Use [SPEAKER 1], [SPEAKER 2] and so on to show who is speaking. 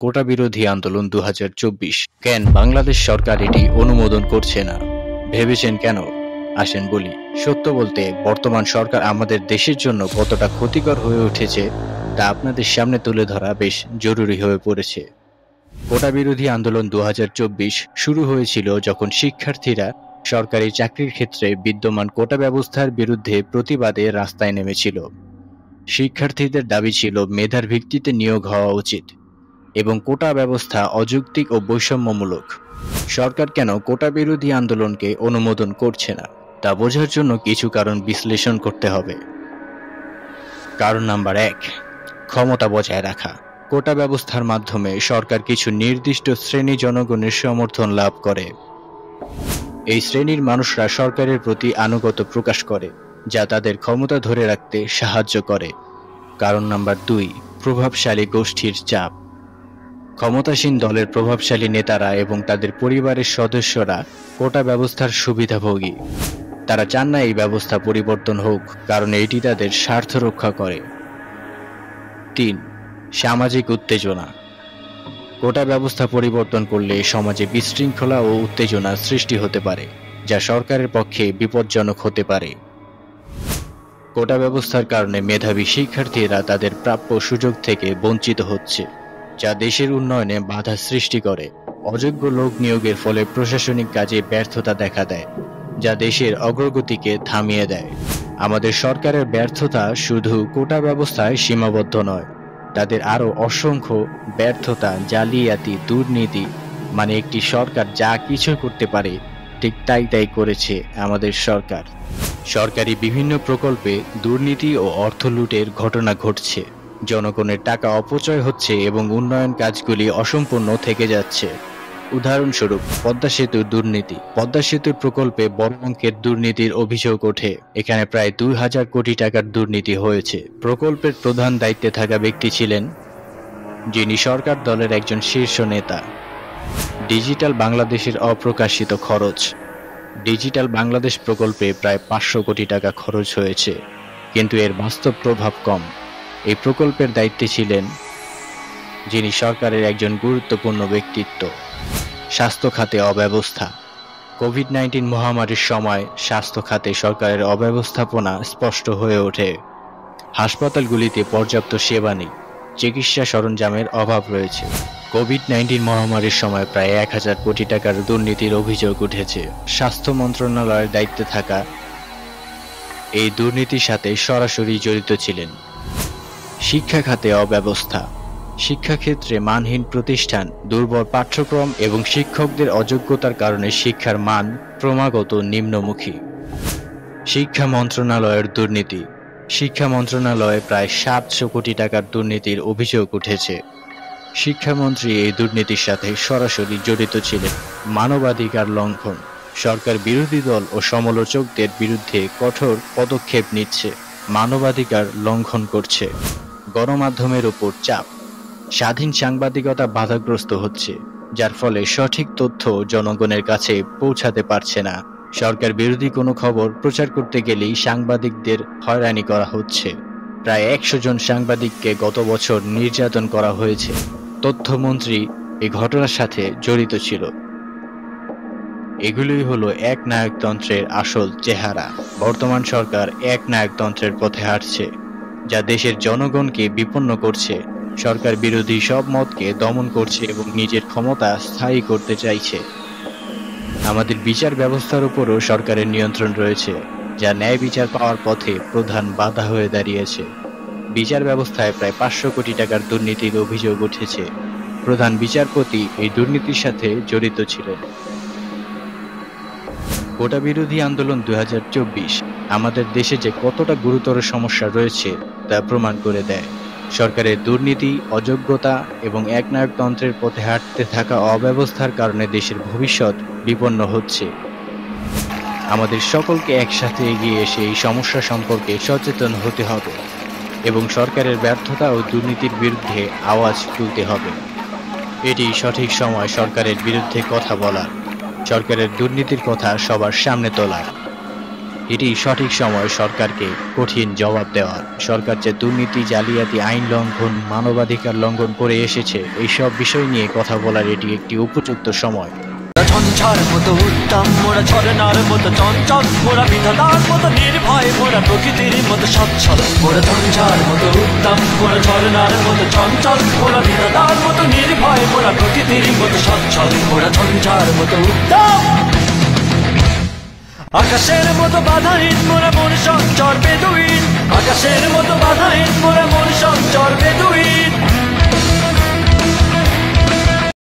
[SPEAKER 1] কোটা বিরোধী আন্দোলন 2024 কেন বাংলাদেশ সরকার এটি অনুমোদন করছে না? ভেবেছেন কেন? আসেন বলি। সত্য বলতে বর্তমান সরকার আমাদের দেশের জন্য কতটা ক্ষতিকর হয়ে উঠেছে তা আপনাদের সামনে তুলে ধরা বেশ জরুরি হয়ে পড়েছে। কোটা বিরোধী আন্দোলন 2024 শুরু হয়েছিল যখন শিক্ষার্থীরা সরকারি চাকরির ক্ষেত্রে বিদ্যমান কোটা ব্যবস্থার বিরুদ্ধে প্রতিবাদে রাস্তায় নেমেছিল। শিক্ষার্থীদের দাবি ছিল মেধার ভিত্তিতে নিয়োগ হওয়া উচিত এবং কোটা ব্যবস্থা অযৌক্তিক ও বৈষম্যমূলক। সরকার কেন কোটা বিরোধী আন্দোলনকে অনুমোদন করছে না তা বোঝার জন্য কিছু কারণ বিশ্লেষণ করতে হবে। কারণ নাম্বার 1, ক্ষমতা বজায় রাখা। কোটা ব্যবস্থার মাধ্যমে সরকার কিছু নির্দিষ্ট শ্রেণী জনগণের সমর্থন লাভ করে। এই শ্রেণীর মানুষরা সরকারের প্রতি আনুগত্য প্রকাশ করে, যা তাদের ক্ষমতা ধরে রাখতে সাহায্য করে। কারণ নাম্বার 2, প্রভাবশালী গোষ্ঠীর চাপ। ক্ষমতাসীন দলের প্রভাবশালী নেতারা এবং তাদের পরিবারের সদস্যরা কোটা ব্যবস্থার সুবিধাভোগী। তারা চান না এই ব্যবস্থা পরিবর্তন হোক, কারণ এটি তাদের স্বার্থ রক্ষা করে। 3, সামাজিক উত্তেজনা। কোটা ব্যবস্থা পরিবর্তন করলে সমাজে বিশৃঙ্খলা ও উত্তেজনা সৃষ্টি হতে পারে, যা সরকারের পক্ষে বিপজ্জনক হতে পারে। কোটা ব্যবস্থার কারণে মেধাবী শিক্ষার্থীরা তাদের প্রাপ্য সুযোগ থেকে বঞ্চিত হচ্ছে, যা দেশের উন্নয়নে বাধা সৃষ্টি করে। অযোগ্য লোক নিয়োগের ফলে প্রশাসনিক কাজে ব্যর্থতা দেখা দেয়, যা দেশের অগ্রগতিকে থামিয়ে দেয়। আমাদের সরকারের ব্যর্থতা শুধু কোটা ব্যবস্থায় সীমাবদ্ধ নয়, তাদের আরও অসংখ্য ব্যর্থতা, জালিয়াতি, দুর্নীতি। মানে একটি সরকার যা কিছু করতে পারে ঠিক তাই করেছে আমাদের সরকার। সরকারি বিভিন্ন প্রকল্পে দুর্নীতি ও অর্থ লুটের ঘটনা ঘটছে, জনগণের টাকা অপচয় হচ্ছে এবং উন্নয়ন কাজগুলি অসম্পূর্ণ থেকে যাচ্ছে। উদাহরণস্বরূপ পদ্মা সেতুর দুর্নীতি। পদ্মা সেতুর প্রকল্পে বড় অঙ্কের দুর্নীতির অভিযোগ ওঠে। এখানে প্রায় 2000 কোটি টাকার দুর্নীতি হয়েছে। প্রকল্পের প্রধান দায়িত্বে থাকা ব্যক্তি ছিলেন যিনি সরকার দলের একজন শীর্ষ নেতা। ডিজিটাল বাংলাদেশের অপ্রকাশিত খরচ। ডিজিটাল বাংলাদেশ প্রকল্পে প্রায় 500 কোটি টাকা খরচ হয়েছে, কিন্তু এর বাস্তব প্রভাব কম। এই প্রকল্পের দায়িত্বে ছিলেন যিনি সরকারের একজন গুরুত্বপূর্ণ ব্যক্তিত্ব। স্বাস্থ্য খাতে অব্যবস্থা। কোভিড-19 মহামারীর সময় স্বাস্থ্য খাতে সরকারের অব্যবস্থাপনা স্পষ্ট হয়ে ওঠে। হাসপাতালগুলিতে পর্যাপ্ত সেবা নেই, চিকিৎসা সরঞ্জামের অভাব রয়েছে। কোভিড-19 মহামারীর সময় প্রায় 1000 কোটি টাকার দুর্নীতির অভিযোগ উঠেছে। স্বাস্থ্য মন্ত্রণালয়ের দায়িত্বে থাকা এই দুর্নীতির সাথে সরাসরি জড়িত ছিলেন। শিক্ষা খাতে অব্যবস্থা। শিক্ষাক্ষেত্রে মানহীন প্রতিষ্ঠান, দুর্বল পাঠ্যক্রম এবং শিক্ষকদের অযোগ্যতার কারণে শিক্ষার মান ক্রমাগত নিম্নমুখী। শিক্ষা মন্ত্রণালয়ের দুর্নীতি। শিক্ষা মন্ত্রণালয়ে প্রায় 700 কোটি টাকার দুর্নীতির অভিযোগ উঠেছে। শিক্ষামন্ত্রী এই দুর্নীতির সাথে সরাসরি জড়িত ছিলেন। মানবাধিকার লঙ্ঘন। সরকার বিরোধী দল ও সমালোচকদের বিরুদ্ধে কঠোর পদক্ষেপ নিচ্ছে, মানবাধিকার লঙ্ঘন করছে। গণমাধ্যমের উপর চাপ। স্বাধীন সাংবাদিকতা বাধাগ্রস্ত হচ্ছে, যার ফলে সঠিক তথ্য জনগণের কাছে পৌঁছাতে পারছে না। সরকার বিরোধী কোনো খবর প্রচার করতে গেলেই সাংবাদিকদের হয়রানি করা হচ্ছে। প্রায় 100 জন সাংবাদিককে গত বছর নির্যাতন করা হয়েছে। তথ্যমন্ত্রী এই ঘটনার সাথে জড়িত ছিল। এগুলোই হলো একনায়কতন্ত্রের আসল চেহারা। বর্তমান সরকার একনায়কতন্ত্রের পথে হাঁটছে, যা দেশের জনগণকে বিপন্ন করছে। সরকার বিরোধী সব মতকে দমন করছে এবং নিজের ক্ষমতা স্থায়ী করতে চাইছে। আমাদের বিচার ব্যবস্থার উপরও সরকারের নিয়ন্ত্রণ রয়েছে, যা ন্যায় বিচার পাওয়ার পথে প্রধান বাধা হয়ে দাঁড়িয়েছে। বিচার ব্যবস্থায় প্রায় 500 কোটি টাকার দুর্নীতির অভিযোগ উঠেছে। প্রধান বিচারপতি এই দুর্নীতির সাথে জড়িত ছিলেন। কোটা বিরোধী আন্দোলন 2024 আমাদের দেশে যে কতটা গুরুতর সমস্যা রয়েছে তা প্রমাণ করে দেয়। সরকারের দুর্নীতি, অযোগ্যতা এবং একনায়কতন্ত্রের পথে হাঁটতে থাকা অব্যবস্থার কারণে দেশের ভবিষ্যৎ বিপন্ন হচ্ছে। আমাদের সকলকে একসাথে এগিয়ে এসে এই সমস্যা সম্পর্কে সচেতন হতে হবে এবং সরকারের ব্যর্থতা ও দুর্নীতির বিরুদ্ধে আওয়াজ তুলতে হবে। এটি সঠিক সময় সরকারের বিরুদ্ধে কথা বলার, সরকারের দুর্নীতির কথা সবার সামনে তোলার। এটি সঠিক সময় সরকারকে কঠিন জবাব দেওয়ার। সরকার যে দুর্নীতি, জালিয়াতি, আইন লঙ্ঘন, মানবাধিকার লঙ্ঘন করে এসেছে, এইসব বিষয় নিয়ে কথা বলার এটি একটি উপযুক্ত সময়।
[SPEAKER 2] ঝঞ্ঝার মতো উত্তম, মোরা ঝরনার মতো চঞ্চল, মোরা বিধাতার মতো নির্ভয়, মোরা প্রকৃতির মতো সচ্ছল। মোরা ঝঞ্ঝার মতো উত্তম, মোরা ঝরনার মতো চঞ্চল, মোরা বিধাতার মতো নির্ভয়, মোরা প্রকৃতির মতো সচ্ছল। মোরা ঝঞ্ঝার মতো উত্তম, আকাশের মতো বাধাহীন, মোরা মন সঞ্চর বেদুইন। আকাশের মতো বাধাহীন, মোরা মন সঞ্চর বেদুইন।